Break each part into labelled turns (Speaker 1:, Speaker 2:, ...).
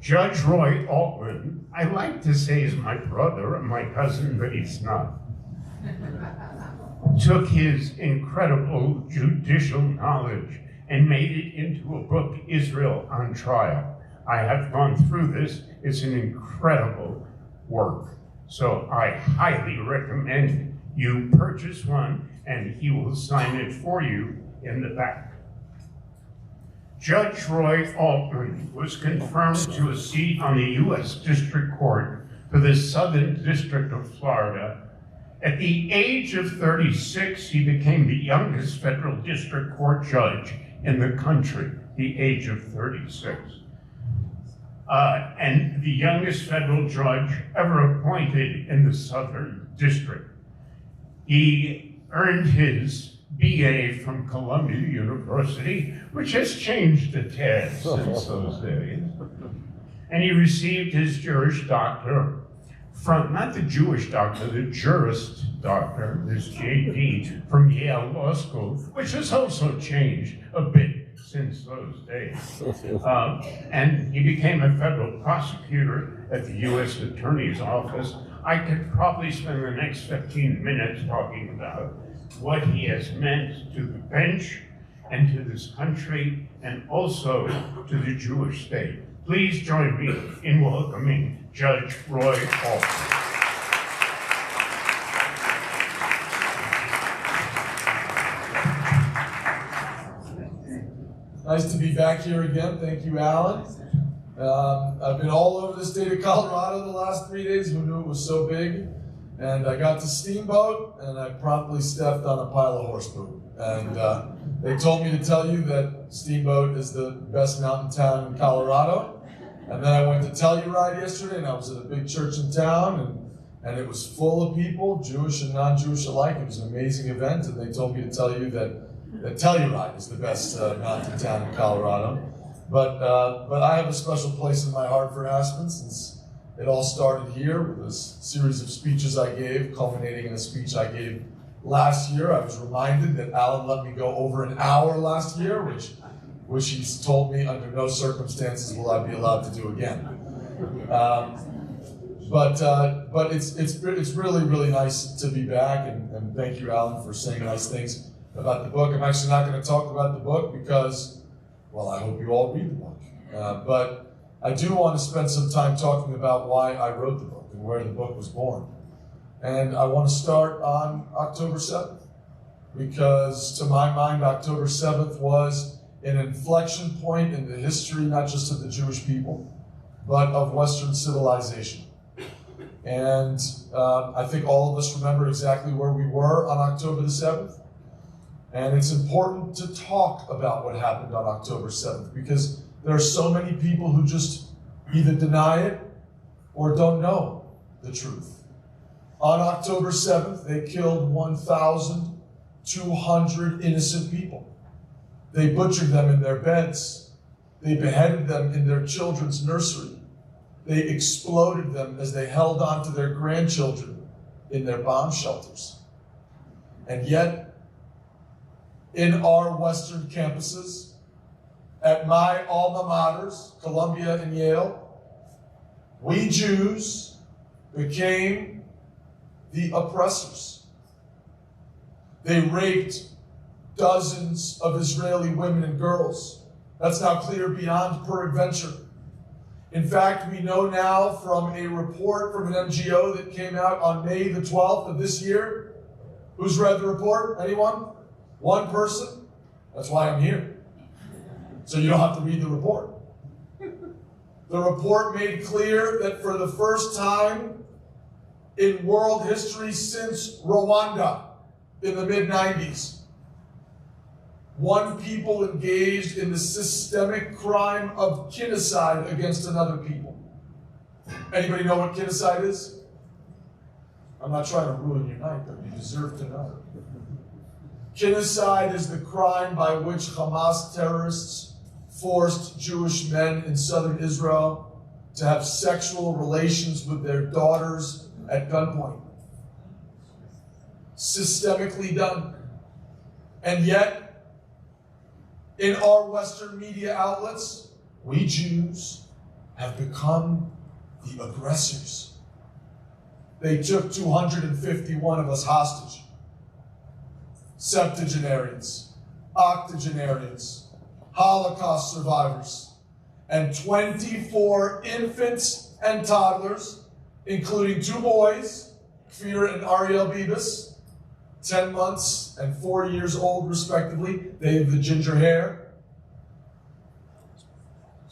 Speaker 1: Judge Roy Altman, I like to say he's my brother and my cousin, but he's not, took his incredible judicial knowledge and made it into a book, Israel on Trial. I have gone through this. It's an incredible work. So I highly recommend you purchase one, and he will sign it for you in the back. Judge Roy Altman was confirmed to a seat on the U.S. District Court for the Southern District of Florida. At the age of 36, he became the youngest federal district court judge in the country, the age of 36. And the youngest federal judge ever appointed in the Southern District. He earned his BA from Columbia University, which has changed a tad since those days. And he received his Jewish doctor from, not the Jewish doctor, the jurist doctor, this JD, from Yale Law School, which has also changed a bit since those days. And he became a federal prosecutor at the U.S. Attorney's Office. I could probably spend the next 15 minutes talking about what he has meant to the bench and to this country and also to the Jewish state. Please join me in welcoming Judge Roy Altman.
Speaker 2: Nice to be back here again. Thank you, Alan. I've been all over the state of Colorado the last 3 days. Who knew it was so big? And I got to Steamboat, and I promptly stepped on a pile of horse poop. And they told me to tell you that Steamboat is the best mountain town in Colorado. And then I went to Telluride yesterday, and I was at a big church in town, and it was full of people, Jewish and non-Jewish alike. It was an amazing event, and they told me to tell you that Telluride is the best mountain town in Colorado. But I have a special place in my heart for Aspen, since it all started here with this series of speeches I gave, culminating in a speech I gave last year. I was reminded that Alan let me go over an hour last year, which he's told me under no circumstances will I be allowed to do again. But it's really, really nice to be back, and thank you, Alan, for saying nice things about the book. I'm actually not going to talk about the book because, well, I hope you all read the book. But I do want to spend some time talking about why I wrote the book and where the book was born. And I want to start on October 7th, because to my mind, October 7th was an inflection point in the history, not just of the Jewish people, but of Western civilization. And I think all of us remember exactly where we were on October the 7th. And it's important to talk about what happened on October 7th, because there are so many people who just either deny it or don't know the truth. On October 7th, they killed 1,200 innocent people. They butchered them in their beds. They beheaded them in their children's nursery. They exploded them as they held on to their grandchildren in their bomb shelters. And yet, in our Western campuses, at my alma maters, Columbia and Yale, we Jews became the oppressors. They raped dozens of Israeli women and girls. That's now clear beyond peradventure. In fact, we know now from a report from an NGO that came out on May the 12th of this year. Who's read the report? Anyone? One person? That's why I'm here. So you don't have to read the report. The report made clear that for the first time in world history since Rwanda in the mid-90s, one people engaged in the systemic crime of kinocide against another people. Anybody know what kinocide is? I'm not trying to ruin your night, but you deserve to know. Kinocide is the crime by which Hamas terrorists forced Jewish men in southern Israel to have sexual relations with their daughters at gunpoint. Systemically done. And yet, in our Western media outlets, we Jews have become the aggressors. They took 251 of us hostage. Septuagenarians, octogenarians, Holocaust survivors, and 24 infants and toddlers, including 2 boys, Kfir and Ariel Bibas, 10 months and 4 years old respectively. They have the ginger hair.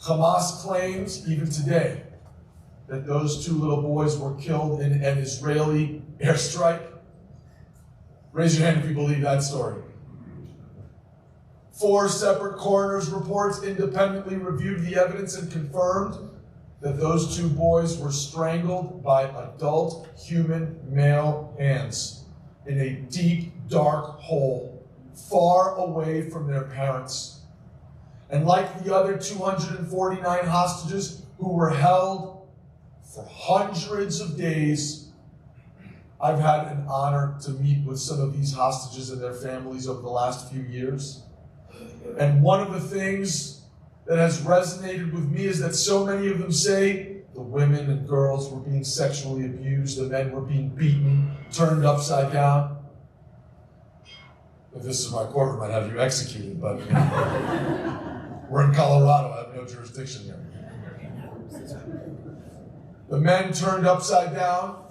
Speaker 2: Hamas claims, even today, that those 2 little boys were killed in an Israeli airstrike. Raise your hand if you believe that story. 4 separate coroner's reports independently reviewed the evidence and confirmed that those 2 boys were strangled by adult human male hands in a deep, dark hole, far away from their parents. And like the other 249 hostages who were held for hundreds of days, I've had an honor to meet with some of these hostages and their families over the last few years. And one of the things that has resonated with me is that so many of them say the women and girls were being sexually abused, the men were being beaten, turned upside down. If this is my courtroom, I'd have you executed, but we're in Colorado, I have no jurisdiction here. The men turned upside down,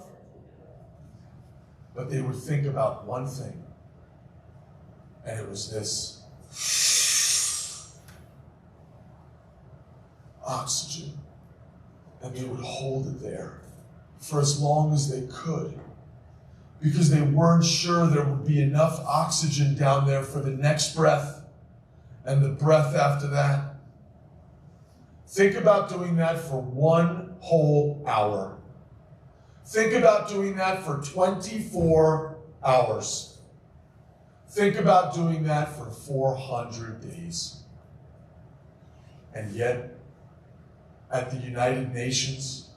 Speaker 2: but they would think about one thing, and it was this: oxygen. And they would hold it there for as long as they could, because they weren't sure there would be enough oxygen down there for the next breath and the breath after that. Think about doing that for 1 whole hour. Think about doing that for 24 hours. Think about doing that for 400 days. And yet, at the United Nations,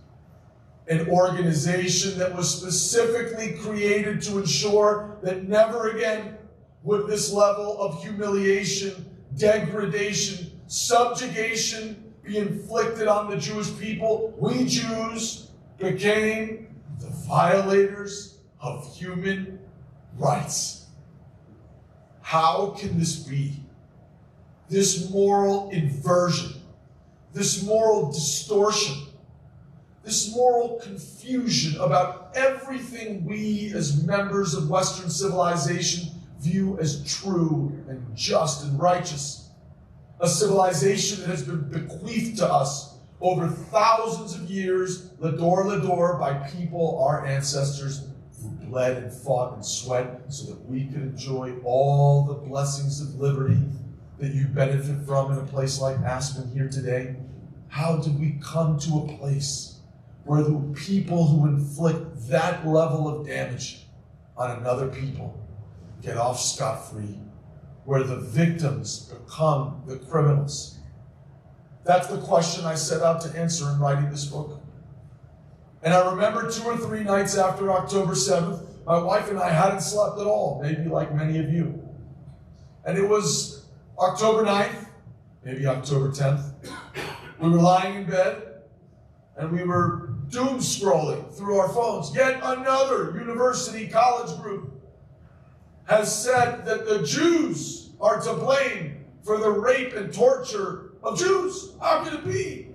Speaker 2: an organization that was specifically created to ensure that never again would this level of humiliation, degradation, subjugation be inflicted on the Jewish people, we Jews became the violators of human rights. How can this be? This moral inversion, this moral distortion, this moral confusion about everything we as members of Western civilization view as true and just and righteous. A civilization that has been bequeathed to us over thousands of years, lador, by people, our ancestors, who bled and fought and sweat so that we could enjoy all the blessings of liberty that you benefit from in a place like Aspen here today. How did we come to a place where the people who inflict that level of damage on another people get off scot-free, where the victims become the criminals? That's the question I set out to answer in writing this book. And I remember 2 or 3 nights after October 7th, my wife and I hadn't slept at all, maybe like many of you. And it was October 9th, maybe October 10th. We were lying in bed, and we were doom scrolling through our phones. Yet another university college group has said that the Jews are to blame for the rape and torture of Jews. How can it be?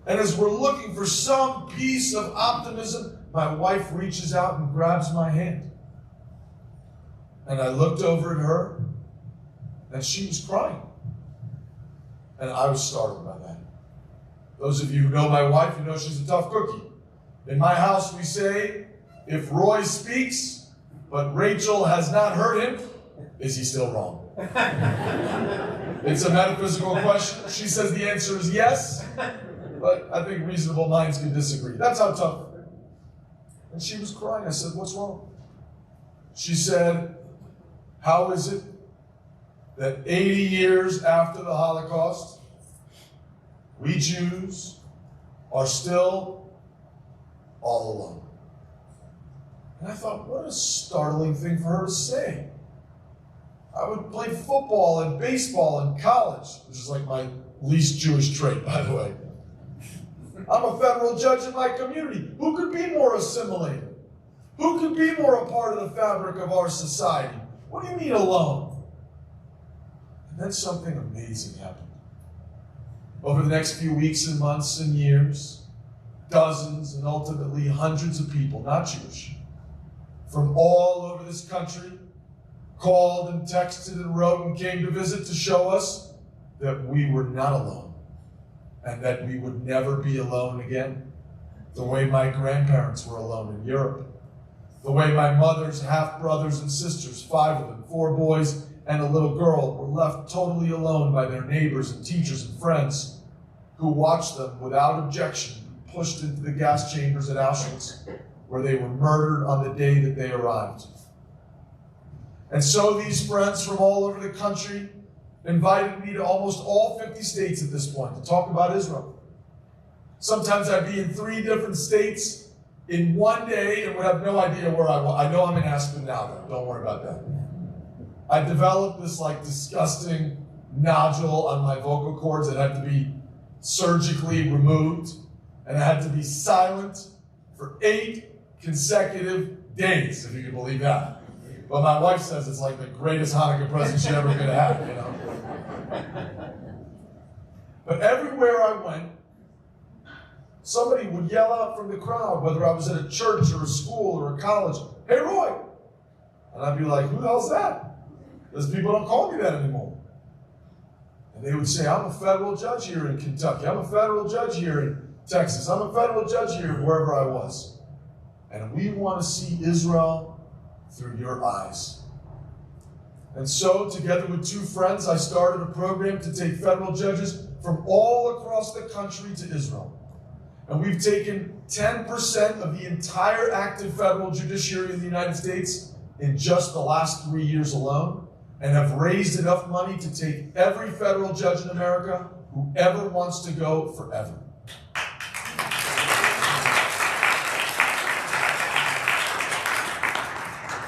Speaker 2: And as we're looking for some piece of optimism, my wife reaches out and grabs my hand. And I looked over at her, and she was crying. And I was startled by that. Those of you who know my wife, you know she's a tough cookie. In my house, we say, if Roy speaks, but Rachel has not heard him, is he still wrong? It's a metaphysical question. She says the answer is yes, but I think reasonable minds can disagree. That's how tough. And she was crying. I said, what's wrong? She said, how is it that 80 years after the Holocaust, we Jews are still all alone? And I thought, what a startling thing for her to say. I would play football and baseball in college, which is like my least Jewish trait, by the way. I'm a federal judge in my community. Who could be more assimilated? Who could be more a part of the fabric of our society? What do you mean alone? And then something amazing happened. Over the next few weeks and months and years, dozens and ultimately hundreds of people, not Jewish, from all over this country, called and texted and wrote and came to visit to show us that we were not alone and that we would never be alone again, the way my grandparents were alone in Europe, the way my mother's half-brothers and sisters, 5 of them, 4 boys and a little girl, were left totally alone by their neighbors and teachers and friends who watched them without objection pushed into the gas chambers at Auschwitz, where they were murdered on the day that they arrived. And so these friends from all over the country invited me to almost all 50 states at this point to talk about Israel. Sometimes I'd be in 3 different states in one day and would have no idea where I was. I know I'm in Aspen now, though. Don't worry about that. I developed this disgusting nodule on my vocal cords that had to be surgically removed, and I had to be silent for 8 consecutive days, if you can believe that. But my wife says it's like the greatest Hanukkah present she ever could have had, you know. But everywhere I went, somebody would yell out from the crowd, whether I was at a church or a school or a college, "Hey, Roy!" And I'd be like, "Who the hell's that?" Because people don't call me that anymore. And they would say, "I'm a federal judge here in Kentucky. I'm a federal judge here in Texas. I'm a federal judge here wherever I was. And we want to see Israel through your eyes." And so, together with 2 friends, I started a program to take federal judges from all across the country to Israel. And we've taken 10% of the entire active federal judiciary in the United States in just the last 3 years alone, and have raised enough money to take every federal judge in America who ever wants to go forever.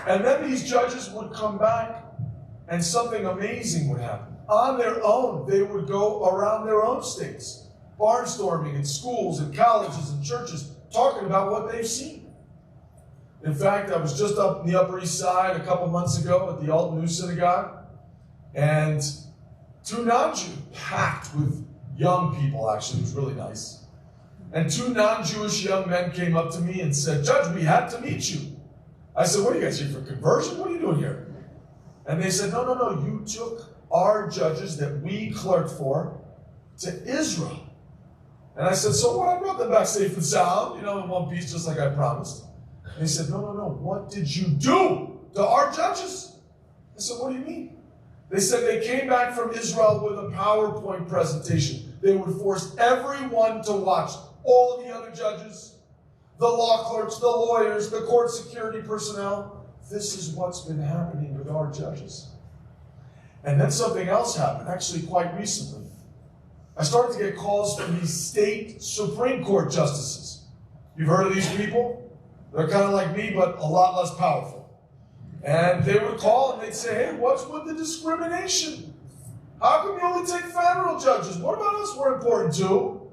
Speaker 2: And then these judges would come back and something amazing would happen. On their own, they would go around their own states, barnstorming in schools and colleges and churches, talking about what they've seen. In fact, I was just up in the Upper East Side a couple months ago at the Altman Synagogue, and 2 non-Jews, packed with young people, actually, it was really nice. And 2 non-Jewish young men came up to me and said, "Judge, we had to meet you." I said, "What are you guys here for conversion? What are you doing here?" And they said, no, you took our judges that we clerked for to Israel. And I said, "So what? I brought them back safe and sound, in one piece, just like I promised." And they said, no, what did you do to our judges? I said, "What do you mean?" They said they came back from Israel with a PowerPoint presentation. They would force everyone to watch, all the other judges, the law clerks, the lawyers, the court security personnel. This is what's been happening with our judges. And then something else happened, actually quite recently. I started to get calls from these state Supreme Court justices. You've heard of these people? They're kind of like me, but a lot less powerful. And they would call and they'd say, "Hey, what's with the discrimination? How come you only take federal judges? What about us? We're important too."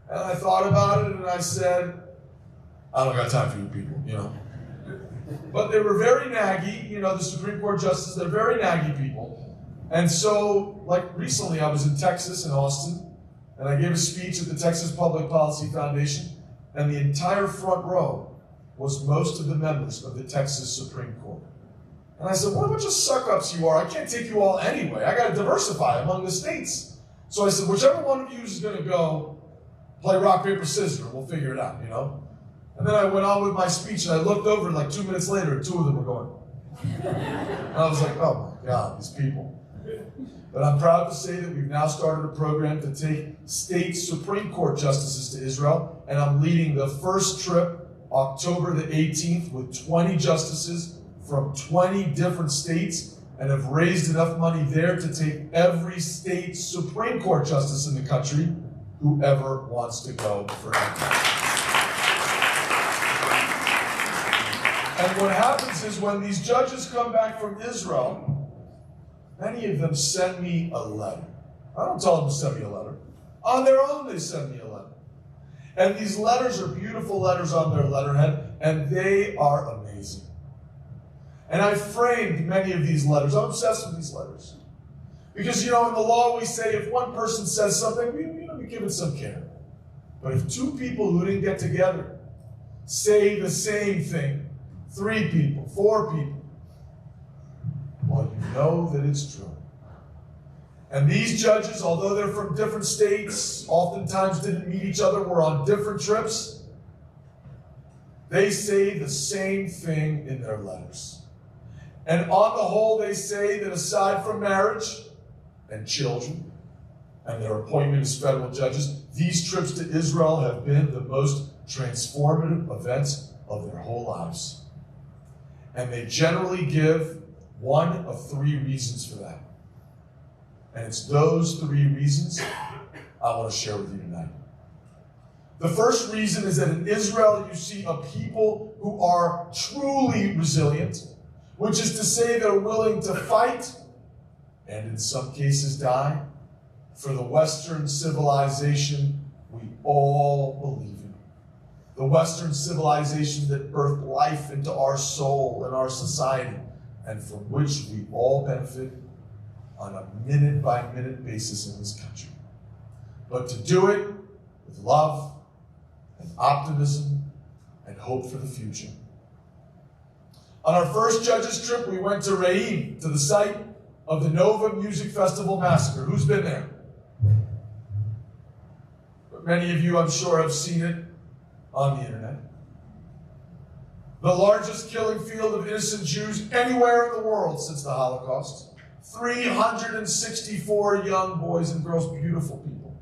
Speaker 2: And I thought about it and I said, "I don't got time for you people, But they were very naggy, the Supreme Court justices, they're very naggy people. And so, recently I was in Texas, in Austin, and I gave a speech at the Texas Public Policy Foundation, and the entire front row was most of the members of the Texas Supreme Court. And I said, "What a bunch of suck-ups you are. I can't take you all anyway. I got to diversify among the states." So I said, "Whichever one of you is going to go, play rock, paper, scissors, and we'll figure it out, And then I went on with my speech, and I looked over, and 2 minutes later, 2 of them were going. And I was like, "Oh my God, these people." But I'm proud to say that we've now started a program to take state Supreme Court justices to Israel, and I'm leading the first trip October the 18th with 20 justices from 20 different states, and have raised enough money there to take every state Supreme Court justice in the country, whoever wants to go forever. And what happens is when these judges come back from Israel, many of them send me a letter. I don't tell them to send me a letter. On their own, they send me a letter. And these letters are beautiful letters on their letterhead, and they are amazing. And I framed many of these letters. I'm obsessed with these letters. Because, in the law we say if one person says something, we give it some care. But if two people who didn't get together say the same thing, 3 people, 4 people, well, you know that it's true. And these judges, although they're from different states, oftentimes didn't meet each other, were on different trips, they say the same thing in their letters. And on the whole, they say that aside from marriage and children and their appointment as federal judges, these trips to Israel have been the most transformative events of their whole lives. And they generally give one of 3 reasons for that. And it's those 3 reasons I want to share with you tonight. The first reason is that in Israel you see a people who are truly resilient, which is to say they're willing to fight, and in some cases die, for the Western civilization we all believe in. The Western civilization that birthed life into our soul and our society, and from which we all benefit on a minute-by-minute basis in this country. But to do it with love and optimism and hope for the future. On our first Judges trip, we went to Re'im, to the site of the Nova Music Festival massacre. Who's been there? But many of you, I'm sure, have seen it on the internet. The largest killing field of innocent Jews anywhere in the world since the Holocaust. 364 young boys and girls, beautiful people.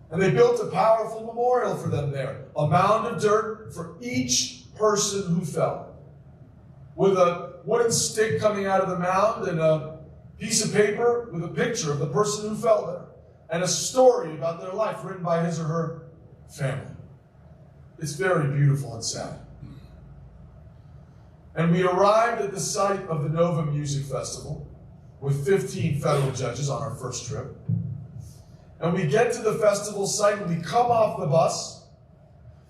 Speaker 2: And they built a powerful memorial for them there. A mound of dirt for each person who fell, with a wooden stick coming out of the mound and a piece of paper with a picture of the person who fell there, and a story about their life written by his or her family. It's very beautiful and sad. And we arrived at the site of the Nova Music Festival with 15 federal judges on our first trip. And we get to the festival site and we come off the bus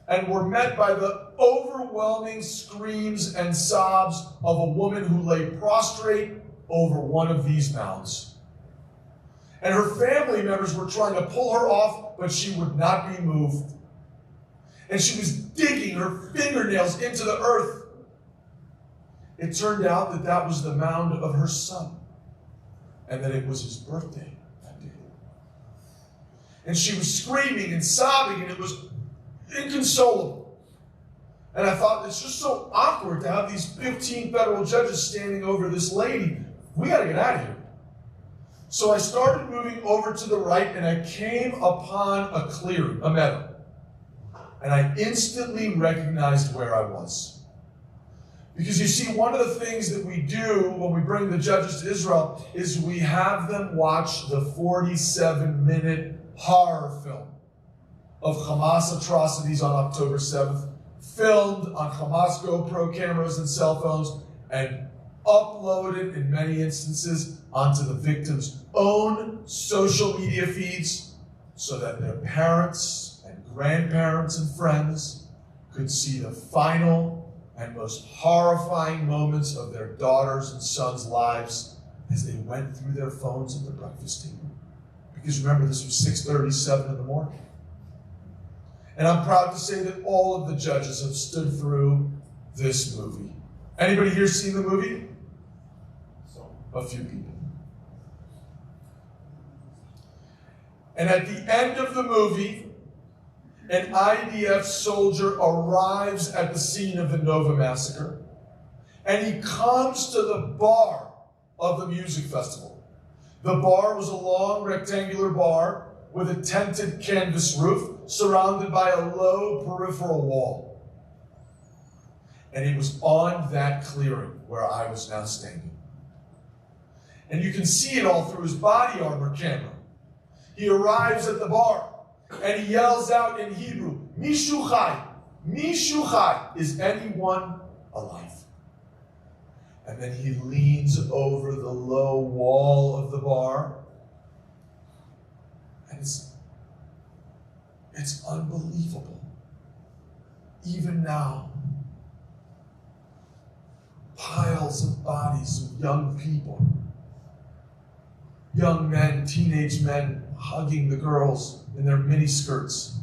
Speaker 2: and we're met by the overwhelming screams and sobs of a woman who lay prostrate over one of these mounds. And her family members were trying to pull her off, but she would not be moved. And she was digging her fingernails into the earth. It turned out that that was the mound of her son, and that it was his birthday that day. And she was screaming and sobbing, and it was inconsolable. And I thought, it's just so awkward to have these 15 federal judges standing over this lady. We got to get out of here. So I started moving over to the right, and I came upon a clearing, a meadow. And I instantly recognized where I was. Because you see, one of the things that we do when we bring the judges to Israel is we have them watch the 47-minute horror film of Hamas atrocities on October 7th, filmed on Hamas GoPro cameras and cell phones, and uploaded in many instances onto the victims' own social media feeds so that their parents and grandparents and friends could see the final and most horrifying moments of their daughters' and sons' lives as they went through their phones at the breakfast table. Because remember, this was 6:37 in the morning. And I'm proud to say that all of the judges have stood through this movie. Anybody here seen the movie? A few people. And at the end of the movie, an IDF soldier arrives at the scene of the Nova massacre, and he comes to the bar of the music festival. The bar was a long rectangular bar with a tented canvas roof surrounded by a low peripheral wall. And it was on that clearing where I was now standing. And you can see it all through his body armor camera. He arrives at the bar, and he yells out in Hebrew, Mishu Chai, Mishu Chai, is anyone alive? And then he leans over the low wall of the bar, It's unbelievable. Even now, piles of bodies of young people, young men, teenage men, hugging the girls in their miniskirts,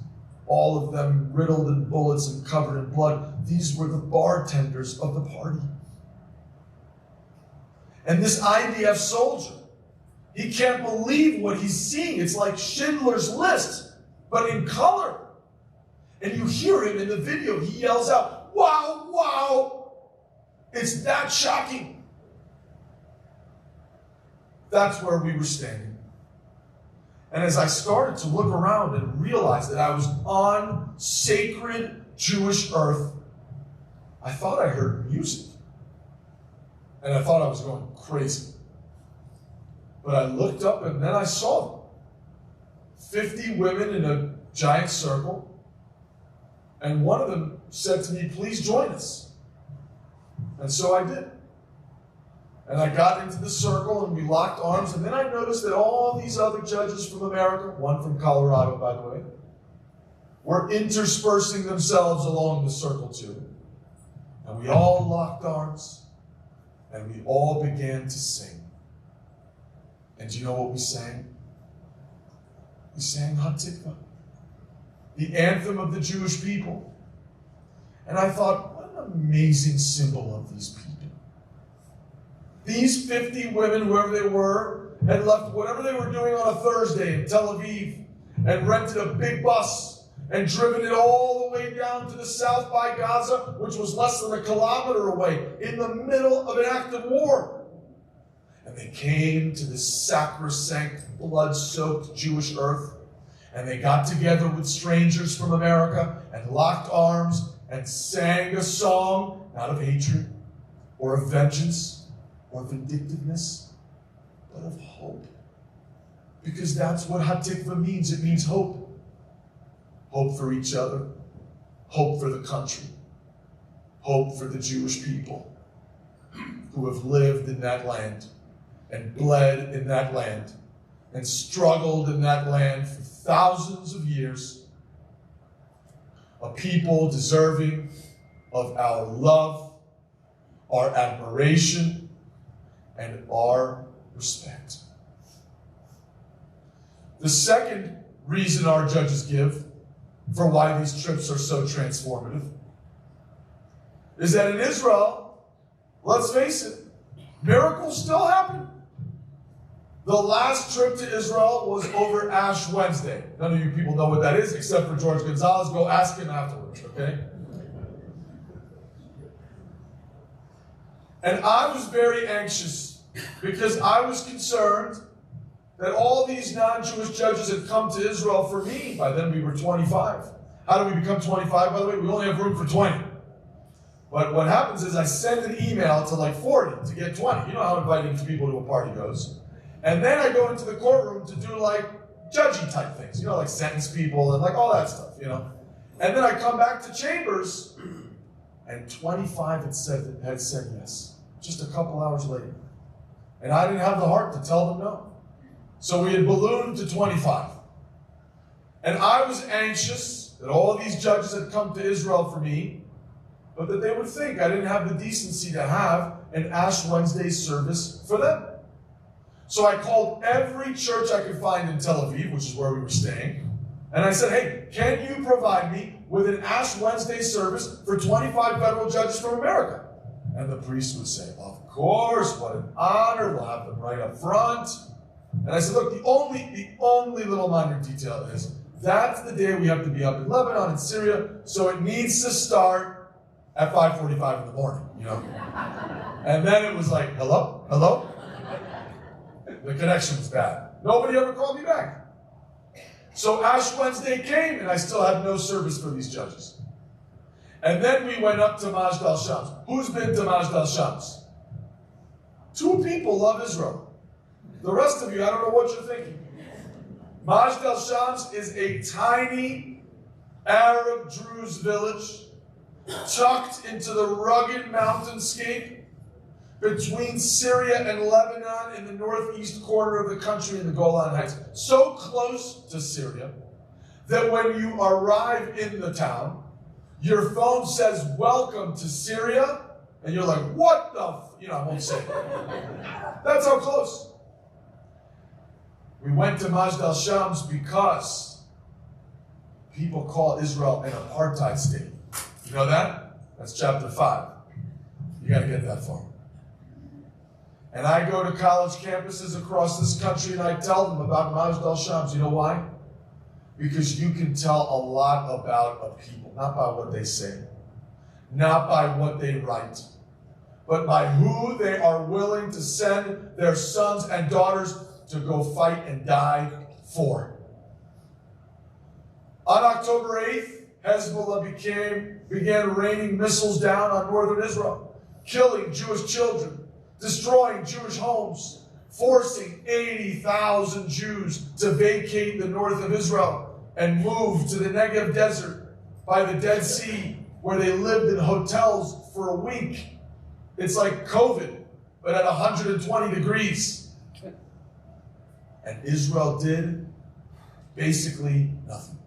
Speaker 2: all of them riddled in bullets and covered in blood. These were the bartenders of the party. And this IDF soldier, he can't believe what he's seeing. It's like Schindler's List, but in color. And you hear him in the video, he yells out, "Wow, wow!" It's that shocking. That's where we were standing. And as I started to look around and realize that I was on sacred Jewish earth, I thought I heard music. And I thought I was going crazy. But I looked up and then I saw them. 50 women in a giant circle. And one of them said to me, "Please join us." And so I did. And I got into the circle and we locked arms. And then I noticed that all these other judges from America, one from Colorado, by the way, were interspersing themselves along the circle too. And we all locked arms and we all began to sing. And do you know what we sang? We sang Hatikvah, the anthem of the Jewish people. And I thought, what an amazing symbol of these people. These 50 women, whoever they were, had left whatever they were doing on a Thursday in Tel Aviv and rented a big bus and driven it all the way down to the south by Gaza, which was less than a kilometer away, in the middle of an active war. And they came to this sacrosanct, blood-soaked Jewish earth, and they got together with strangers from America and locked arms and sang a song, not of hatred or of vengeance or vindictiveness, but of hope. Because that's what Hatikvah means. It means hope. Hope for each other. Hope for the country. Hope for the Jewish people who have lived in that land and bled in that land and struggled in that land for thousands of years. A people deserving of our love, our admiration, and our respect. The second reason our judges give for why these trips are so transformative is that in Israel, let's face it, miracles still happen. The last trip to Israel was over Ash Wednesday. None of you people know what that is, except for George Gonzalez. Go ask him afterwards, okay? And I was very anxious because I was concerned that all these non-Jewish judges had come to Israel for me. By then we were 25. How do we become 25, by the way? We only have room for 20. But what happens is I send an email to like 40 to get 20. You know how inviting people to a party goes. And then I go into the courtroom to do like judgy type things, you know, like sentence people and like all that stuff, you know. And then I come back to chambers and 25 had said yes, just a couple hours later. And I didn't have the heart to tell them no. So we had ballooned to 25. And I was anxious that all of these judges had come to Israel for me, but that they would think I didn't have the decency to have an Ash Wednesday service for them. So I called every church I could find in Tel Aviv, which is where we were staying, and I said, hey, can you provide me with an Ash Wednesday service for 25 federal judges from America? And the priest would say, of course, what an honor, we'll have them right up front. And I said, look, the only little minor detail is, that's the day we have to be up in Lebanon and Syria, so it needs to start at 5:45 in the morning, you know? And then it was like, hello? Hello? The connection was bad. Nobody ever called me back. So Ash Wednesday came, and I still had no service for these judges. And then we went up to Majd al-Shams. Who's been to Majd al-Shams? 2 people love Israel. The rest of you, I don't know what you're thinking. Majd al-Shams is a tiny Arab Druze village tucked into the rugged mountainscape between Syria and Lebanon in the northeast corner of the country in the Golan Heights. So close to Syria that when you arrive in the town, your phone says, "Welcome to Syria," and you're like, "What the I won't say it. That's how close. We went to Majd al-Shams because people call Israel an apartheid state. You know that? That's chapter 5. You got to get that far. And I go to college campuses across this country and I tell them about Majd al-Shams. You know why? Because you can tell a lot about a people, not by what they say, not by what they write, but by who they are willing to send their sons and daughters to go fight and die for. On October 8th, Hezbollah began raining missiles down on northern Israel, killing Jewish children, destroying Jewish homes, forcing 80,000 Jews to vacate the north of Israel and move to the Negev desert by the Dead Sea, where they lived in hotels for a week. It's like COVID, but at 120 degrees. And Israel did basically nothing.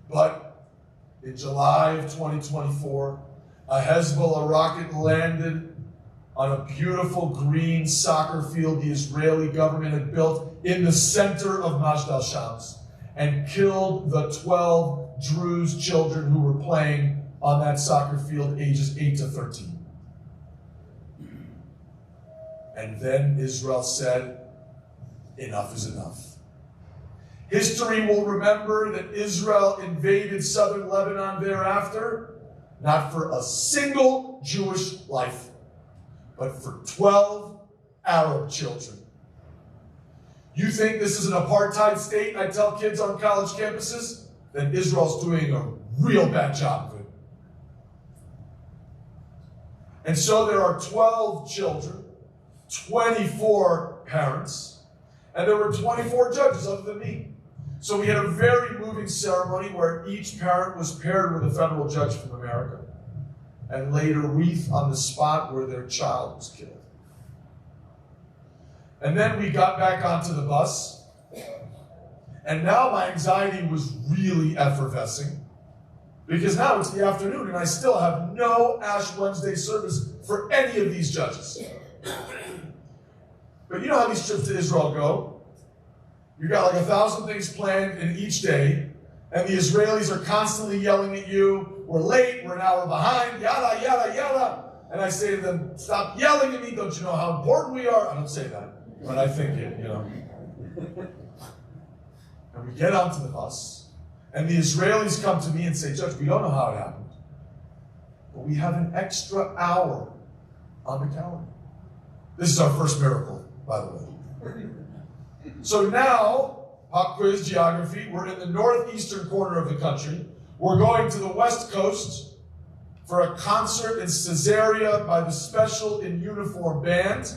Speaker 2: But in July of 2024, a Hezbollah rocket landed on a beautiful green soccer field the Israeli government had built in the center of Majd al-Shams and killed the 12 Druze children who were playing on that soccer field, ages 8 to 13. And then Israel said, enough is enough. History will remember that Israel invaded southern Lebanon thereafter, not for a single Jewish life, but for 12 Arab children. You think this is an apartheid state, I tell kids on college campuses? Then Israel's doing a real bad job of it. And so there are 12 children, 24 parents, and there were 24 judges other than me. So we had a very moving ceremony where each parent was paired with a federal judge from America and laid a wreath on the spot where their child was killed. And then we got back onto the bus, and now my anxiety was really effervescing, because now it's the afternoon and I still have no Ash Wednesday service for any of these judges. But you know how these trips to Israel go. You got like 1,000 things planned in each day, and the Israelis are constantly yelling at you, "We're late, we're an hour behind, yada, yada, yada." And I say to them, "Stop yelling at me, don't you know how important we are?" I don't say that, but I think it, And we get onto the bus, and the Israelis come to me and say, "Judge, we don't know how it happened, but we have an extra hour on the calendar." This is our first miracle, by the way. So now, pop quiz geography, we're in the northeastern corner of the country. We're going to the west coast for a concert in Caesarea by the Special in Uniform Band.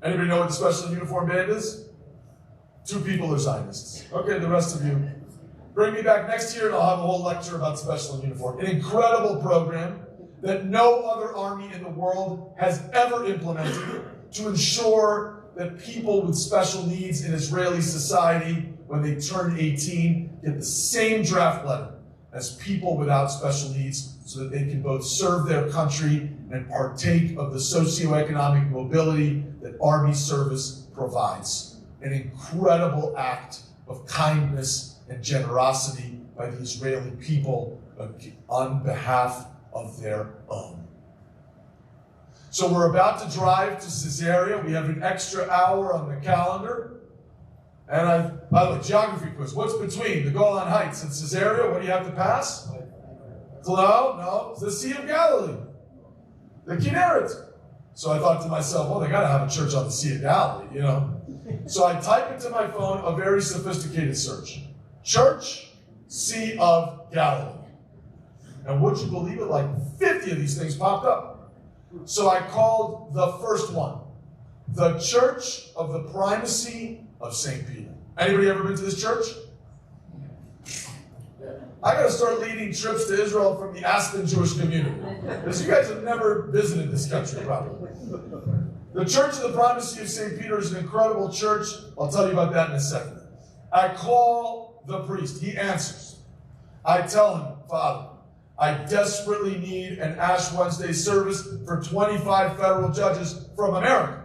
Speaker 2: Anybody know what the Special in Uniform Band is? 2 people are Zionists. Okay, the rest of you. Bring me back next year and I'll have a whole lecture about Special in Uniform. An incredible program that no other army in the world has ever implemented to ensure that people with special needs in Israeli society, when they turn 18, get the same draft letter as people without special needs, so that they can both serve their country and partake of the socioeconomic mobility that army service provides. An incredible act of kindness and generosity by the Israeli people on behalf of their own. So we're about to drive to Caesarea. We have an extra hour on the calendar. And by the way, geography quiz. What's between the Golan Heights and Caesarea? What do you have to pass? No, it's the Sea of Galilee. The Kinneret. So I thought to myself, well, they got to have a church on the Sea of Galilee, So I type into my phone a very sophisticated search. Church, Sea of Galilee. And would you believe it, like 50 of these things popped up. So I called the first one, the Church of the Primacy of St. Peter. Anybody ever been to this church? I got to start leading trips to Israel from the Aspen Jewish community, because you guys have never visited this country, probably. The Church of the Primacy of St. Peter is an incredible church. I'll tell you about that in a second. I call the priest. He answers. I tell him, Father, I desperately need an Ash Wednesday service for 25 federal judges from America.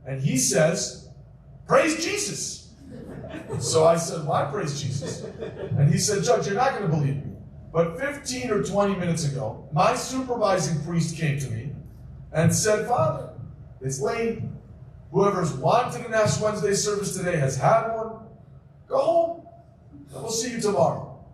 Speaker 2: And he says, praise Jesus. So I said, why praise Jesus? And he said, Judge, you're not going to believe me, but 15 or 20 minutes ago, my supervising priest came to me and said, Father, it's late. Whoever's wanted an Ash Wednesday service today has had one. Go home, and we'll see you tomorrow.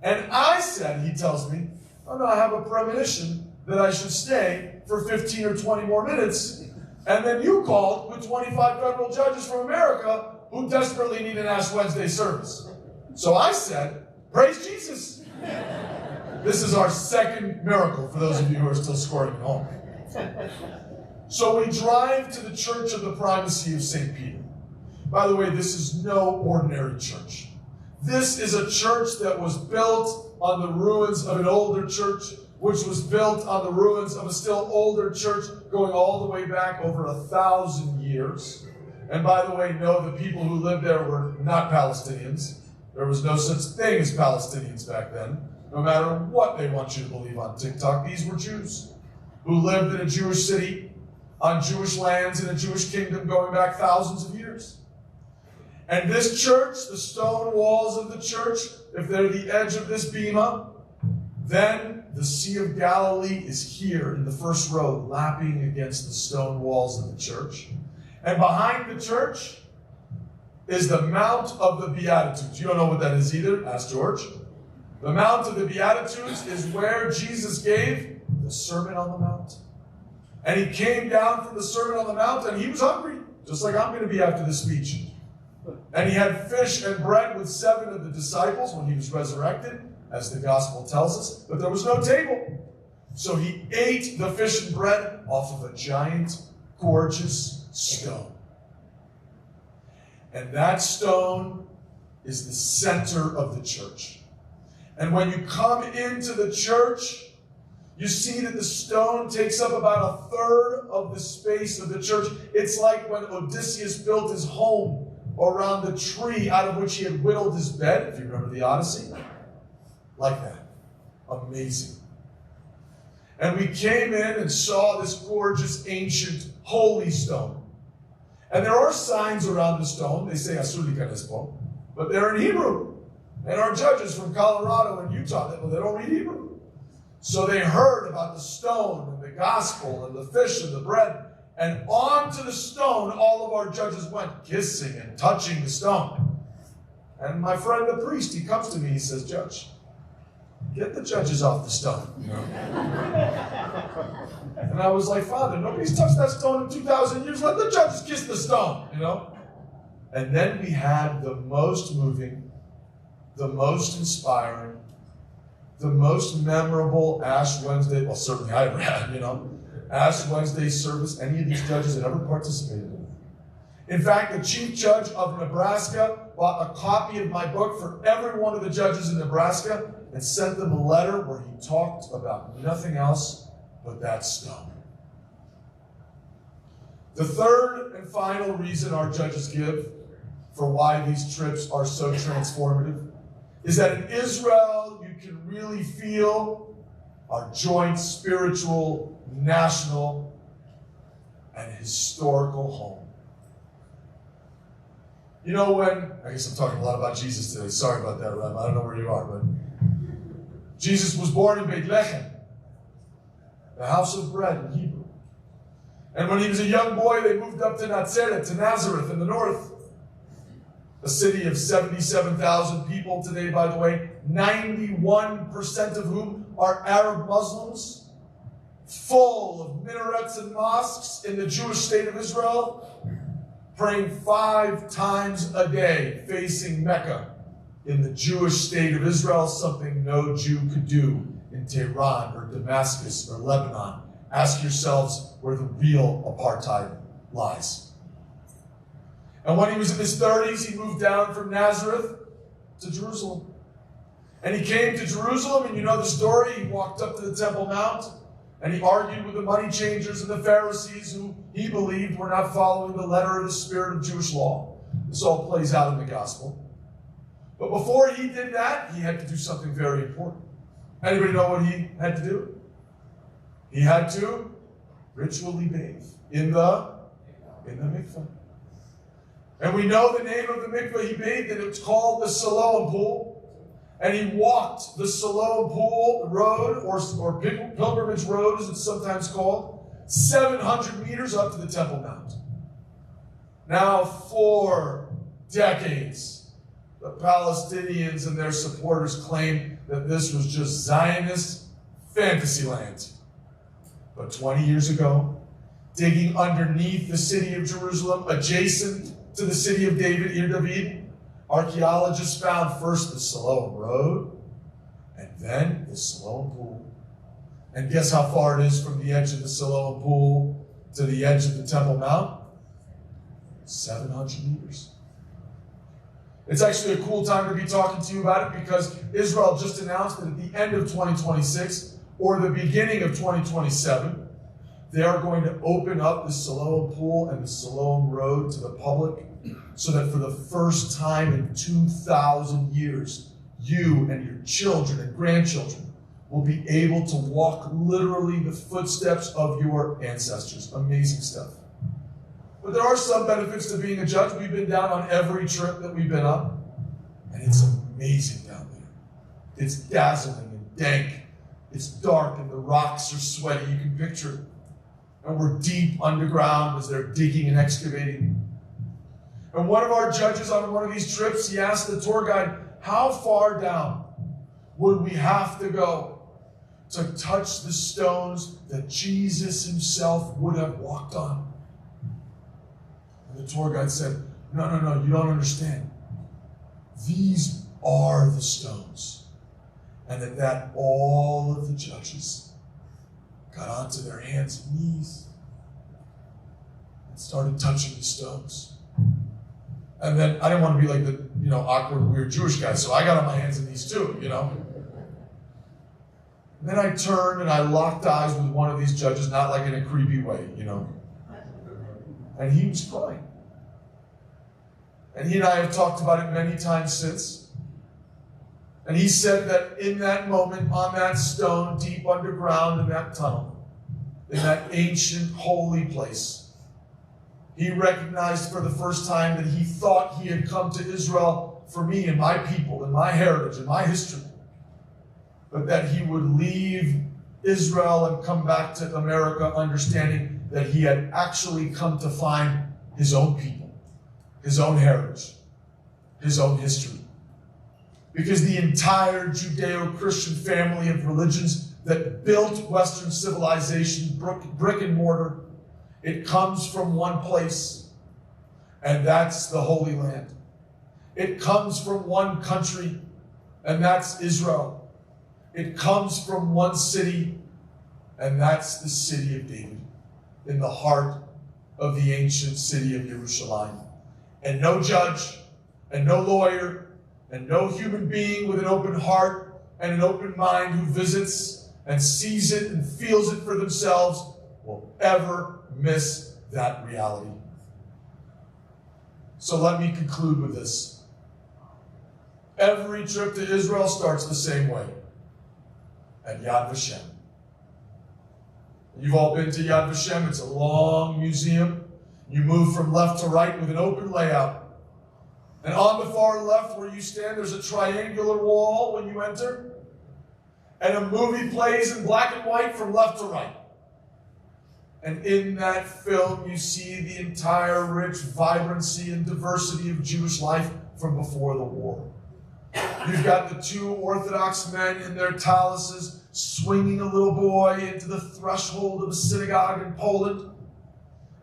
Speaker 2: And I said, he tells me, oh no, I have a premonition that I should stay for 15 or 20 more minutes. And then you called with 25 federal judges from America who desperately need an Ash Wednesday service. So I said, praise Jesus. This is our second miracle for those of you who are still scoring at home. So we drive to the Church of the Primacy of St. Peter. By the way, this is no ordinary church. This is a church that was built on the ruins of an older church, which was built on the ruins of a still older church going all the way back over 1,000 years. And by the way, no, the people who lived there were not Palestinians. There was no such thing as Palestinians back then. No matter what they want you to believe on TikTok, these were Jews who lived in a Jewish city, on Jewish lands, in a Jewish kingdom going back thousands of years. And this church, the stone walls of the church, if they're the edge of this bema, then the Sea of Galilee is here in the first row, lapping against the stone walls of the church. And behind the church is the Mount of the Beatitudes. You don't know what that is either? Ask George. The Mount of the Beatitudes is where Jesus gave the Sermon on the Mount. And he came down from the Sermon on the Mount and he was hungry, just like I'm going to be after this speech. And he had fish and bread with 7 of the disciples when he was resurrected, as the gospel tells us, but there was no table. So he ate the fish and bread off of a giant, gorgeous stone. And that stone is the center of the church. And when you come into the church, you see that the stone takes up about 1/3 of the space of the church. It's like when Odysseus built his home around the tree out of which he had whittled his bed, if you remember the Odyssey. Like that. Amazing. And we came in and saw this gorgeous, ancient, holy stone. And there are signs around the stone. They say Asuli Kanespo, but they're in Hebrew. And our judges from Colorado and Utah, they don't read Hebrew. So they heard about the stone and the gospel and the fish and the bread. And onto the stone, all of our judges went, kissing and touching the stone. And my friend, the priest, he comes to me, he says, Judge, get the judges off the stone. You know? And I was like, Father, nobody's touched that stone in 2,000 years. Let the judges kiss the stone, you know? And then we had the most moving, the most inspiring, the most memorable Ash Wednesday, well, certainly I ever had, you know, Ash Wednesday service any of these judges had ever participated in. In fact, the chief judge of Nebraska bought a copy of my book for every one of the judges in Nebraska and sent them a letter where he talked about nothing else but that stone. The third and final reason our judges give for why these trips are so transformative is that in Israel, you can really feel our joint spiritual, national, and historical home. You know when, I guess I'm talking a lot about Jesus today. Sorry about that, Rabbi. I don't know where you are, but Jesus was born in Bethlehem, the house of bread in Hebrew. And when he was a young boy, they moved up to Nazareth in the north. A city of 77,000 people today, by the way, 91% of whom are Arab Muslims, full of minarets and mosques in the Jewish state of Israel, praying 5 times a day, facing Mecca in the Jewish state of Israel, something no Jew could do in Tehran or Damascus or Lebanon. Ask yourselves where the real apartheid lies. And when he was in his 30s, he moved down from Nazareth to Jerusalem. And he came to Jerusalem, and you know the story. He walked up to the Temple Mount, and he argued with the money changers and the Pharisees, who he believed were not following the letter of the spirit of Jewish law. This all plays out in the gospel. But before he did that, he had to do something very important. Anybody know what he had to do? He had to ritually bathe in the mikveh. And we know the name of the mikveh he bathed in. It's called the Siloam Pool. And he walked the Siloam Pool Road, or Pilgrimage Road as it's sometimes called, 700 meters up to the Temple Mount. Now, for decades, the Palestinians and their supporters claimed that this was just Zionist fantasy land. But 20 years ago, digging underneath the city of Jerusalem, adjacent to the city of David, Ir David, archaeologists found first the Siloam Road, and then the Siloam Pool. And guess how far it is from the edge of the Siloam Pool to the edge of the Temple Mount? 700 meters. It's actually a cool time to be talking to you about it because Israel just announced that at the end of 2026 or the beginning of 2027, they are going to open up the Siloam Pool and the Siloam Road to the public so that for the first time in 2,000 years, you and your children and grandchildren will be able to walk literally the footsteps of your ancestors. Amazing stuff. But there are some benefits to being a judge. We've been down on every trip that we've been on, and it's amazing down there. It's dazzling and dank. It's dark, and the rocks are sweaty. You can picture it. And we're deep underground as they're digging and excavating. And one of our judges on one of these trips, he asked the tour guide, how far down would we have to go to touch the stones that Jesus himself would have walked on? And the tour guide said, no, you don't understand. These are the stones. And at that, all of the judges got onto their hands and knees and started touching the stones. And then I didn't want to be like the, awkward, weird Jewish guy, so I got on my hands and knees too, And then I turned and I locked eyes with one of these judges, not like in a creepy way, And he was crying. And he and I have talked about it many times since. And he said that in that moment, on that stone, deep underground in that tunnel, in that ancient holy place, he recognized for the first time that he thought he had come to Israel for me and my people and my heritage and my history, but that he would leave Israel and come back to America understanding that he had actually come to find his own people, his own heritage, his own history. Because the entire Judeo-Christian family of religions that built Western civilization, brick and mortar, it comes from one place, and that's the Holy Land. It comes from one country, and that's Israel. It comes from one city, and that's the city of David, in the heart of the ancient city of Jerusalem. And no judge, and no lawyer, and no human being with an open heart and an open mind who visits and sees it and feels it for themselves will ever miss that reality. So let me conclude with this. Every trip to Israel starts the same way, at Yad Vashem. You've all been to Yad Vashem. It's a long museum. You move from left to right with an open layout. And on the far left where you stand, there's a triangular wall when you enter. And a movie plays in black and white from left to right. And in that film, you see the entire rich vibrancy and diversity of Jewish life from before the war. You've got the two Orthodox men in their taluses swinging a little boy into the threshold of a synagogue in Poland,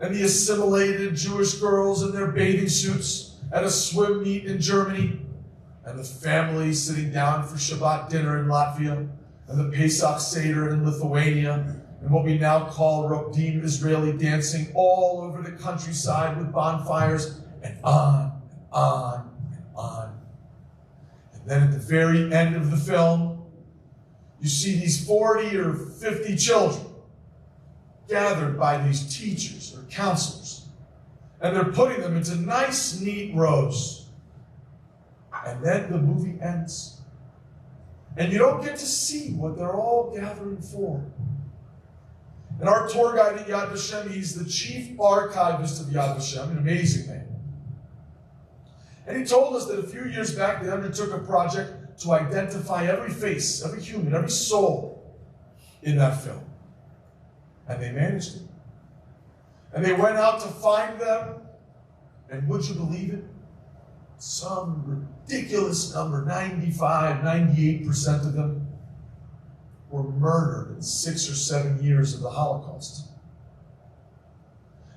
Speaker 2: and the assimilated Jewish girls in their bathing suits at a swim meet in Germany, and the family sitting down for Shabbat dinner in Latvia, and the Pesach Seder in Lithuania, and what we now call Rokdim Israeli dancing all over the countryside with bonfires, and on and on and on. And then at the very end of the film, you see these 40 or 50 children gathered by these teachers or counselors, and they're putting them into nice, neat rows. And then the movie ends. And you don't get to see what they're all gathering for. And our tour guide at Yad Vashem, he's the chief archivist of Yad Vashem, an amazing man. And he told us that a few years back they undertook a project to identify every face, every human, every soul in that film. And they managed it. And they went out to find them, and would you believe it? Some ridiculous number, 95, 98% of them were murdered in 6 or 7 years of the Holocaust.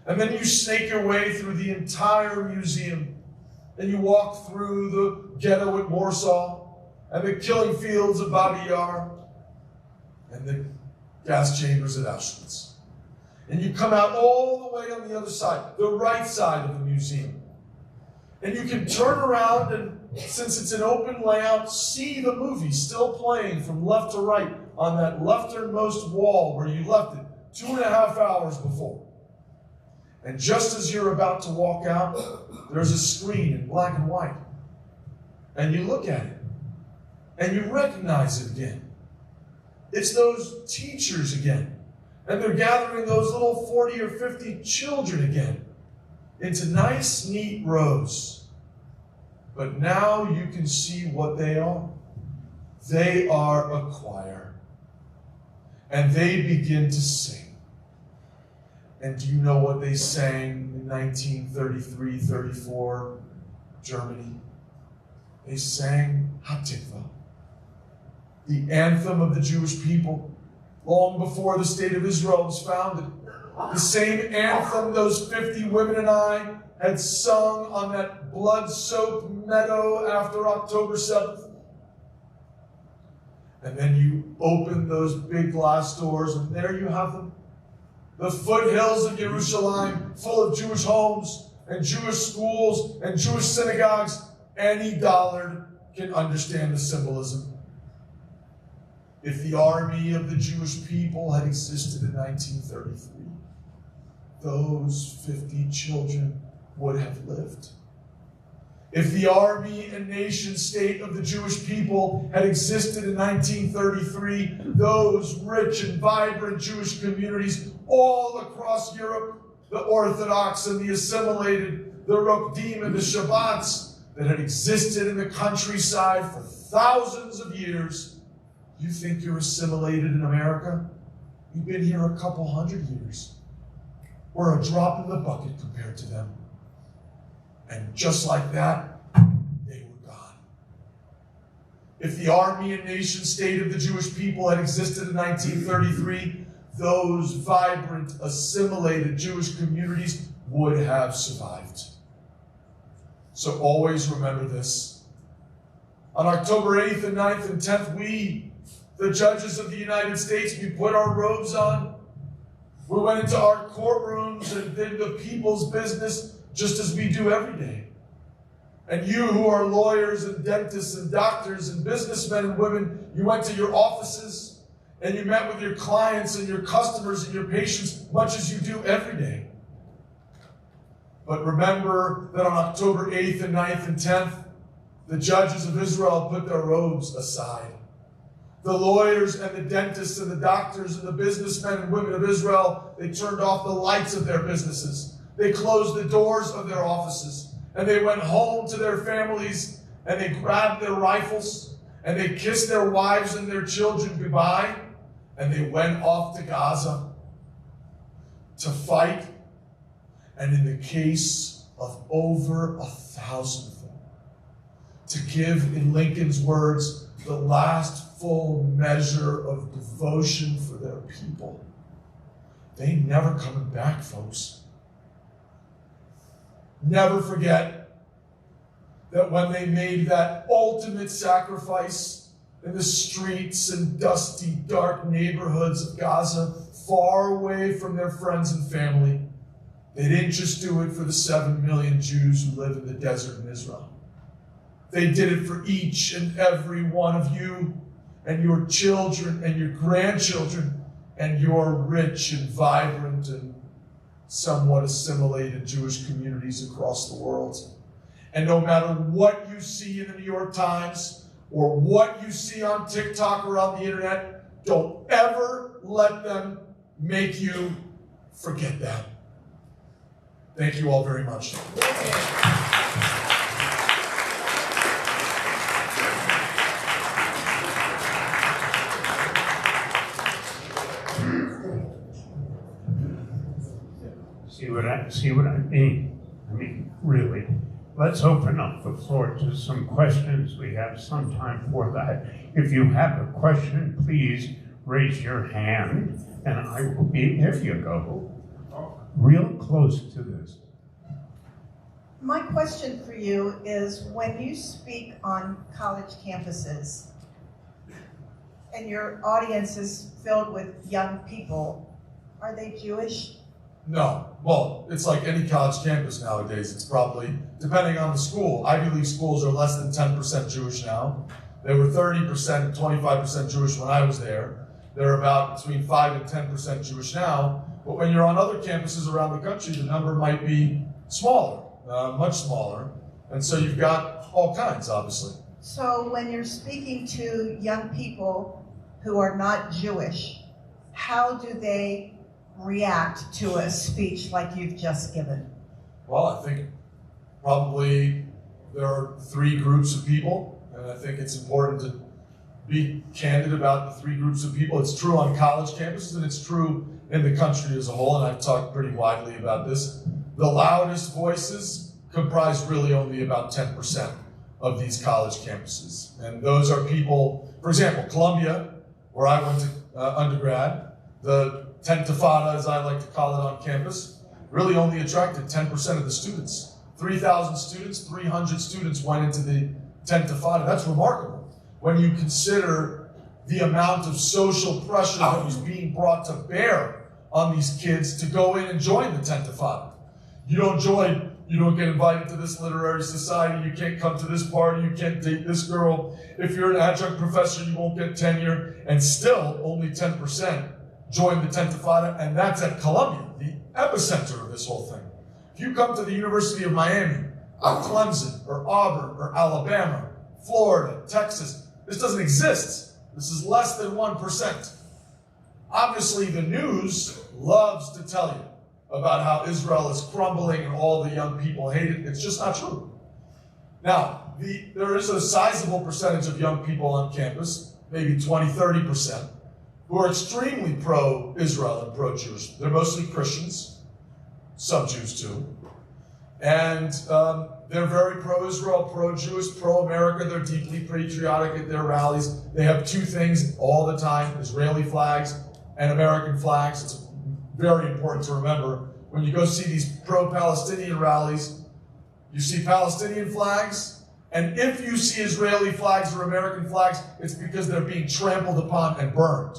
Speaker 2: And then you snake your way through the entire museum, and you walk through the ghetto at Warsaw, and the killing fields of Babi Yar, and the gas chambers at Auschwitz. And you come out all the way on the other side, the right side of the museum. And you can turn around and, since it's an open layout, see the movie still playing from left to right on that lefternmost wall where you left it 2.5 hours before. And just as you're about to walk out, there's a screen in black and white. And you look at it, and you recognize it again. It's those teachers again. And they're gathering those little 40 or 50 children again into nice, neat rows. But now you can see what they are. They are a choir. And they begin to sing. And do you know what they sang in 1933, 34, Germany? They sang Hatikva, the anthem of the Jewish people, long before the state of Israel was founded. The same anthem those 50 women and I had sung on that blood-soaked meadow after October 7th. And then you open those big glass doors, and there you have them. The foothills of Jerusalem, full of Jewish homes and Jewish schools and Jewish synagogues. Any Dollard can understand the symbolism. If the army of the Jewish people had existed in 1933, those 50 children would have lived. If the army and nation state of the Jewish people had existed in 1933, those rich and vibrant Jewish communities all across Europe, the Orthodox and the assimilated, the Rokdim and the Shabbats that had existed in the countryside for thousands of years. You think you're assimilated in America? You've been here a couple hundred years. We're a drop in the bucket compared to them. And just like that, they were gone. If the army and nation state of the Jewish people had existed in 1933, those vibrant, assimilated Jewish communities would have survived. So always remember this. On October 8th and 9th and 10th, we, the judges of the United States, we put our robes on. We went into our courtrooms and did the people's business just as we do every day. And you who are lawyers and dentists and doctors and businessmen and women, you went to your offices and you met with your clients and your customers and your patients much as you do every day. But remember that on October 8th and 9th and 10th, the judges of Israel put their robes aside. The lawyers and the dentists and the doctors and the businessmen and women of Israel, they turned off the lights of their businesses. They closed the doors of their offices. And they went home to their families and they grabbed their rifles and they kissed their wives and their children goodbye. And they went off to Gaza to fight. And in the case of over 1,000 of them, to give, in Lincoln's words, the last full measure of devotion for their people. They ain't never coming back, folks. Never forget that when they made that ultimate sacrifice in the streets and dusty, dark neighborhoods of Gaza, far away from their friends and family, they didn't just do it for the 7 million Jews who live in the desert in Israel. They did it for each and every one of you and your children and your grandchildren and your rich and vibrant and somewhat assimilated Jewish communities across the world. And no matter what you see in the New York Times or what you see on TikTok or on the internet, don't ever let them make you forget that. Thank you all very much.
Speaker 1: See what I mean? I mean, really. Let's open up the floor to some questions. We have some time for that. If you have a question, please raise your hand, and I will be, there you go, real close to this.
Speaker 3: My question for you is, when you speak on college campuses and your audience is filled with young people, are they Jewish?
Speaker 2: No. Well, it's like any college campus nowadays. It's probably, depending on the school, Ivy League schools are less than 10% Jewish now. They were 30%, 25% Jewish when I was there. They're about between 5 and 10% Jewish now. But when you're on other campuses around the country, the number might be smaller, much smaller. And so you've got all kinds, obviously.
Speaker 3: So when you're speaking to young people who are not Jewish, how do they react to a speech like you've just given?
Speaker 2: Well, I think probably there are 3 groups of people, and I think it's important to be candid about the 3 groups of people. It's true on college campuses, and it's true in the country as a whole, and I've talked pretty widely about this. The loudest voices comprise really only about 10% of these college campuses. And those are people, for example, Columbia, where I went to undergrad, the Tentifada, as I like to call it on campus, really only attracted 10% of the students. 3,000 students, 300 students went into the Tentifada. That's remarkable when you consider the amount of social pressure that was being brought to bear on these kids to go in and join the Tentifada. You don't join, you don't get invited to this literary society, you can't come to this party, you can't date this girl. If you're an adjunct professor, you won't get tenure, and still only 10% join the Tentifada, and that's at Columbia, the epicenter of this whole thing. If you come to the University of Miami, or Clemson, or Auburn, or Alabama, Florida, Texas, this doesn't exist. This is less than 1%. Obviously, the news loves to tell you about how Israel is crumbling and all the young people hate it. It's just not true. Now, there is a sizable percentage of young people on campus, maybe 20, 30%, who are extremely pro-Israel and pro-Jewish. They're mostly Christians, some Jews too. And they're very pro-Israel, pro-Jewish, pro-America. They're deeply patriotic at their rallies. They have 2 things all the time, Israeli flags and American flags. It's very important to remember. When you go see these pro-Palestinian rallies, you see Palestinian flags, and if you see Israeli flags or American flags, it's because they're being trampled upon and burned.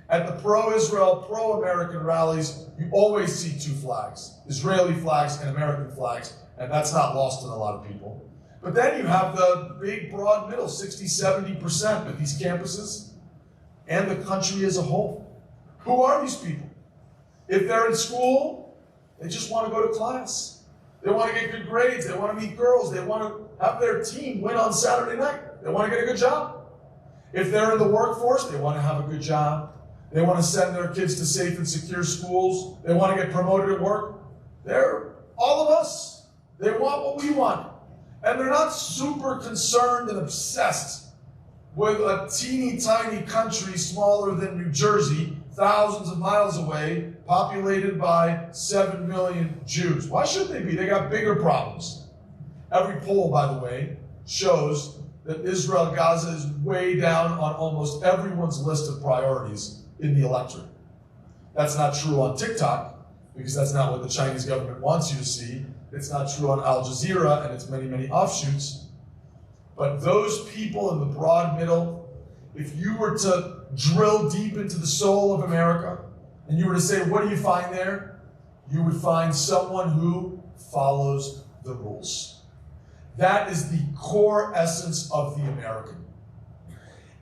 Speaker 2: At the pro-Israel, pro-American rallies, you always see 2 flags, Israeli flags and American flags, and that's not lost on a lot of people. But then you have the big, broad middle, 60, 70% of these campuses and the country as a whole. Who are these people? If they're in school, they just want to go to class. They want to get good grades. They want to meet girls. They want to have their team win on Saturday night. They want to get a good job. If they're in the workforce, they want to have a good job. They want to send their kids to safe and secure schools. They want to get promoted at work. They're all of us. They want what we want. And they're not super concerned and obsessed with a teeny tiny country smaller than New Jersey, thousands of miles away, populated by 7 million Jews. Why should they be? They got bigger problems. Every poll, by the way, shows that Israel, Gaza is way down on almost everyone's list of priorities in the electorate. That's not true on TikTok, because that's not what the Chinese government wants you to see. It's not true on Al Jazeera and its many, many offshoots. But those people in the broad middle, if you were to drill deep into the soul of America, and you were to say, what do you find there? You would find someone who follows the rules. That is the core essence of the American.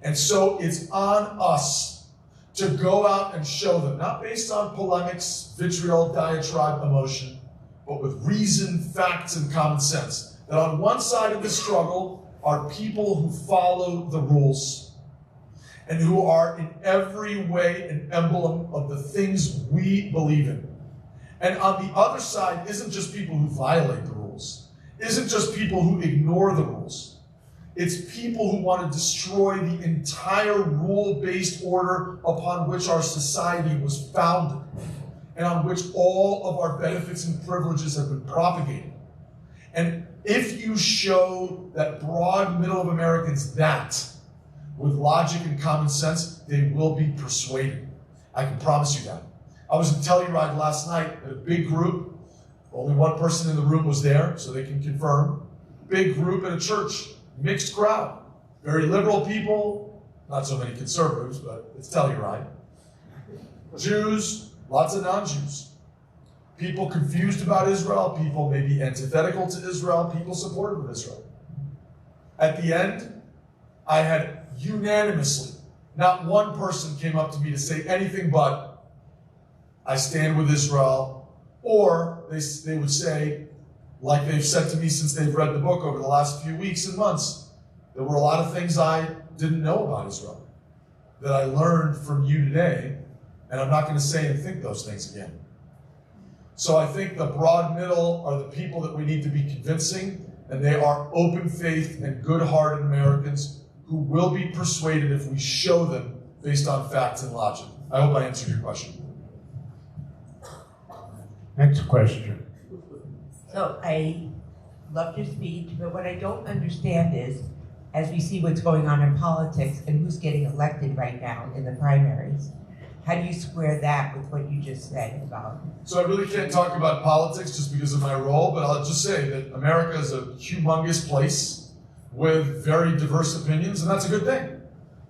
Speaker 2: And so it's on us to go out and show them, not based on polemics, vitriol, diatribe, emotion, but with reason, facts, and common sense. that on one side of this struggle are people who follow the rules and who are in every way an emblem of the things we believe in. And on the other side isn't just people who violate the rules, isn't just people who ignore the rules. It's people who want to destroy the entire rule-based order upon which our society was founded and on which all of our benefits and privileges have been propagated. And if you show that broad middle of Americans that, with logic and common sense, they will be persuaded. I can promise you that. I was in Telluride last night at a big group. Only one person in the room was there, so they can confirm. Big group at a church, mixed crowd. Very liberal people, not so many conservatives, but it's Telluride. Jews, lots of non-Jews. People confused about Israel, people maybe antithetical to Israel, people supportive of Israel. At the end, I had unanimously, not one person came up to me to say anything but, I stand with Israel, or they would say, like they've said to me since they've read the book over the last few weeks and months, there were a lot of things I didn't know about Israel that I learned from you today, and I'm not going to say and think those things again. So I think the broad middle are the people that we need to be convincing, and they are open faith and good-hearted Americans who will be persuaded if we show them based on facts and logic. I hope I answered your question.
Speaker 1: Next question.
Speaker 4: So I loved your speech, but what I don't understand is, as we see what's going on in politics and who's getting elected right now in the primaries, how do you square that with what you just said about?
Speaker 2: So I really can't talk about politics just because of my role, but I'll just say that America is a humongous place with very diverse opinions, and that's a good thing.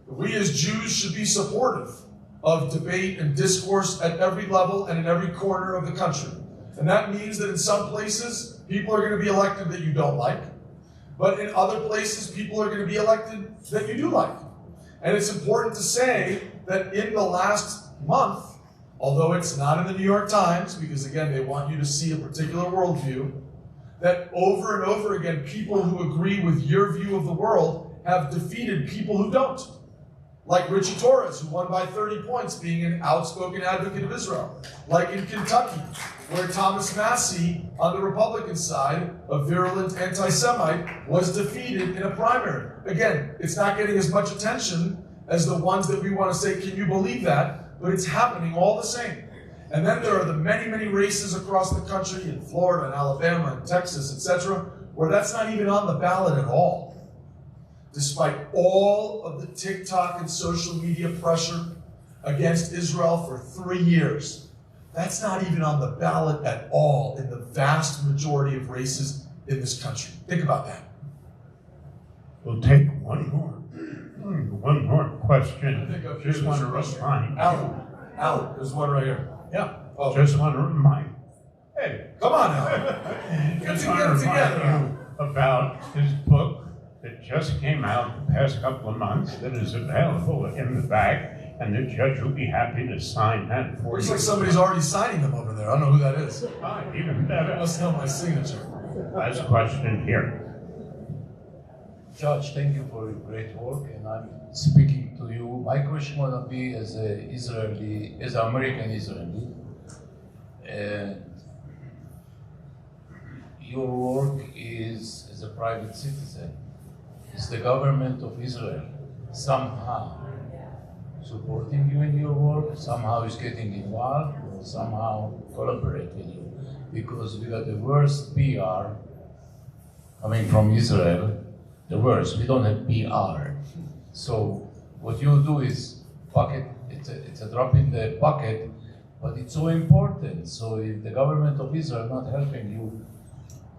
Speaker 2: We as Jews should be supportive of debate and discourse at every level and in every corner of the country. And that means that in some places, people are going to be elected that you don't like, but in other places, people are going to be elected that you do like. And it's important to say that in the last month, although it's not in the New York Times, because again, they want you to see a particular worldview, that over and over again, people who agree with your view of the world have defeated people who don't. Like Richie Torres, who won by 30 points, being an outspoken advocate of Israel. Like in Kentucky, where Thomas Massey, on the Republican side, a virulent anti-Semite, was defeated in a primary. Again, it's not getting as much attention as the ones that we want to say, can you believe that? But it's happening all the same. And then there are the many, many races across the country, in Florida and Alabama and Texas, etc., where that's not even on the ballot at all. Despite all of the TikTok and social media pressure against Israel for 3 years, that's not even on the ballot at all in the vast majority of races in this country. Think about that.
Speaker 1: We'll take one more question.
Speaker 2: I think up
Speaker 1: Just
Speaker 2: here
Speaker 1: want to
Speaker 2: there's a
Speaker 1: remind.
Speaker 2: Alan, there's one right here. Yeah. Oh,
Speaker 1: Just want to remind. Hey,
Speaker 2: come on, Alan. Good
Speaker 1: just
Speaker 2: to
Speaker 1: want
Speaker 2: get
Speaker 1: to
Speaker 2: it
Speaker 1: remind
Speaker 2: together.
Speaker 1: you about his book that just came out the past couple of months that is available in the back, and the judge will be happy to sign that for
Speaker 2: Looks
Speaker 1: you.
Speaker 2: like somebody's already signing them over there. I don't know who that is.
Speaker 1: Even
Speaker 2: I
Speaker 1: better.
Speaker 2: must know my signature.
Speaker 1: Last question here.
Speaker 5: Judge, thank you for your great work, and I'm speaking to you. My question will be as an Israeli, as an American Israeli, and your work is as a private citizen. Is the government of Israel somehow supporting you in your work, somehow is getting involved, or somehow collaborate with you? Because we got the worst PR coming from Israel. The worst. We don't have PR. So what you do is bucket. It's a drop in the bucket, but it's so important. So if the government of Israel not helping you,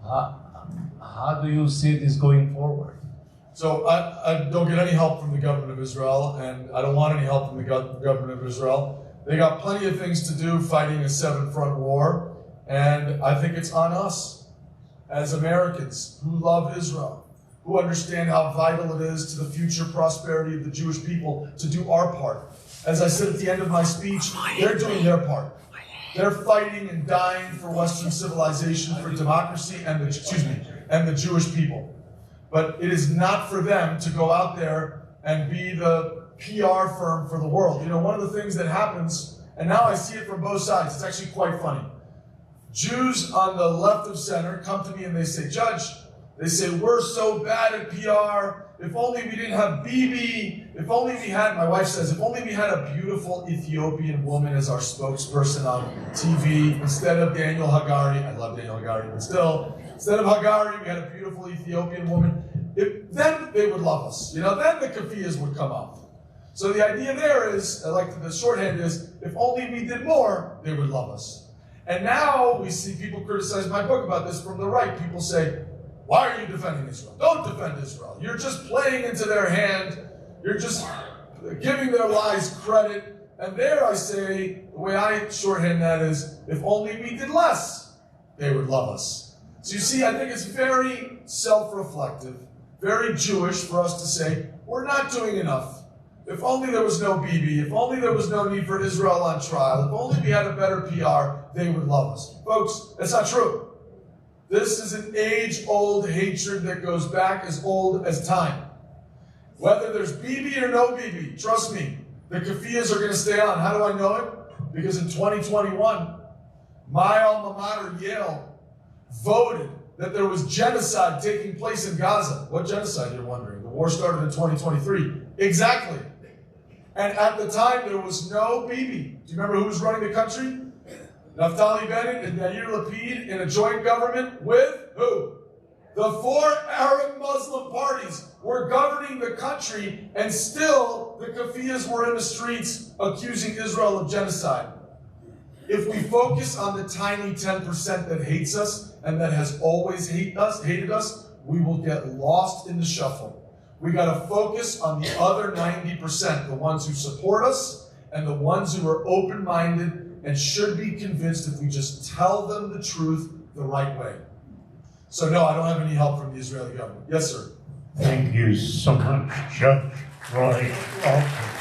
Speaker 5: how do you see this going forward?
Speaker 2: So I don't get any help from the government of Israel, and I don't want any help from the government of Israel. They got plenty of things to do fighting a seven-front war, and I think it's on us as Americans who love Israel, who understand how vital it is to the future prosperity of the Jewish people to do our part. As I said at the end of my speech, they're doing their part. They're fighting and dying for Western civilization, for democracy, and and the Jewish people. But it is not for them to go out there and be the PR firm for the world. You know, one of the things that happens, and now I see it from both sides, it's actually quite funny. Jews on the left of center come to me and they say, Judge, they say, we're so bad at PR. If only we didn't have Bibi. If only we had, my wife says, if only we had a beautiful Ethiopian woman as our spokesperson on TV instead of Daniel Hagari. I love Daniel Hagari, but still, instead of Hagari, we had a beautiful Ethiopian woman. Then they would love us. You know, then the kafiyas would come up. So the idea there is, like the shorthand is, if only we did more, they would love us. And now we see people criticize my book about this from the right. People say, why are you defending Israel? Don't defend Israel. You're just playing into their hand. You're just giving their lies credit. And there I say, the way I shorthand that is, if only we did less, they would love us. So you see, I think it's very self-reflective, very Jewish for us to say, we're not doing enough. If only there was no Bibi, if only there was no need for Israel on trial, if only we had a better PR, they would love us. Folks, that's not true. This is an age-old hatred that goes back as old as time. Whether there's Bibi or no Bibi, trust me, the kafiyas are going to stay on. How do I know it? Because in 2021, my alma mater, Yale, voted that there was genocide taking place in Gaza. What genocide, you're wondering? The war started in 2023. Exactly. And at the time, there was no Bibi. Do you remember who was running the country? Naftali Bennett and Yair Lapid in a joint government with who? The 4 Arab Muslim parties were governing the country, and still the kafiyas were in the streets accusing Israel of genocide. If we focus on the tiny 10% that hates us and that has always hated us, we will get lost in the shuffle. We got to focus on the other 90%, the ones who support us and the ones who are open-minded and should be convinced if we just tell them the truth the right way. So no, I don't have any help from the Israeli government. Yes, sir.
Speaker 1: Thank you so much, Judge Roy Altman.